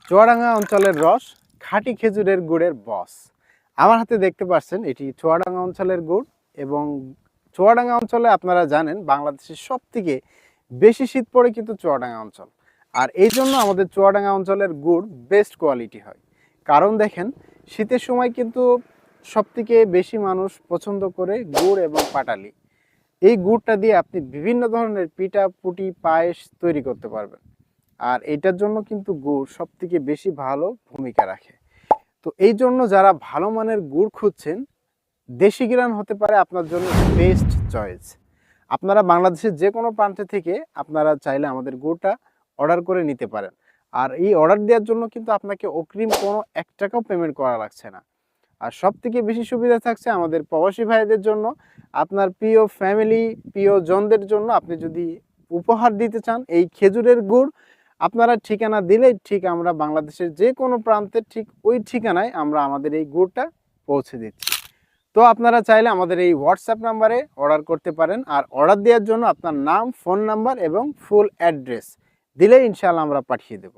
চুয়াডাঙ্গা অঞ্চলের রস, খাঁটি খেজুরের গুড়ের বস। আমার হাতে দেখতে পাচ্ছেন এটি চুয়াডাঙ্গা অঞ্চলের গুড়। এবং চুয়াডাঙ্গা অঞ্চলে আপনারা জানেন বাংলাদেশের সব থেকে বেশি শীত পড়ে কিন্তু চুয়াডাঙ্গা অঞ্চল। আর এই জন্য আমাদের চুয়াডাঙ্গা অঞ্চলের গুড় বেস্ট কোয়ালিটি হয়। কারণ দেখেন শীতের সময় কিন্তু সব থেকে বেশি মানুষ পছন্দ করে গুড় এবং পাটালি। এই গুড়টা দিয়ে আপনি বিভিন্ন ধরনের পিঠা পুটি পায়েস তৈরি করতে পারবেন। আর এটার জন্য কিন্তু গুড় সব থেকে বেশি ভালো ভূমিকা রাখে। তো এই জন্য যারা ভালো মানের গুড় খুঁজছেন, দেশি গ্রান হতে পারে আপনার জন্য বেস্ট চয়েস। আপনারা বাংলাদেশের যে কোনো প্রান্তে থেকে আপনারা চাইলে আমাদের গুড়টা অর্ডার করে নিতে পারেন। আর এই অর্ডার দেওয়ার জন্য কিন্তু আপনাকে অগ্রিম কোনো 1 টাকাও পেমেন্ট করা লাগছে না। আর সব থেকে বেশি সুবিধা থাকছে আমাদের প্রবাসী ভাইদের জন্য। আপনার প্রিয় ফ্যামিলি, প্রিয়জনদের জন্য আপনি যদি উপহার দিতে চান এই খেজুরের গুড়, আপনারা ঠিকানা দিলেই ঠিক আমরা বাংলাদেশের যে কোনো প্রান্তের ঠিক ওই ঠিকানায় আমরা আমাদের এই গুড়টা পৌঁছে দিচ্ছি। তো আপনারা চাইলে আমাদের এই হোয়াটসঅ্যাপ নাম্বারে অর্ডার করতে পারেন। আর অর্ডার দেওয়ার জন্য আপনার নাম, ফোন নাম্বার এবং ফুল অ্যাড্রেস দিলেই ইনশাআল্লাহ আমরা পাঠিয়ে দেব।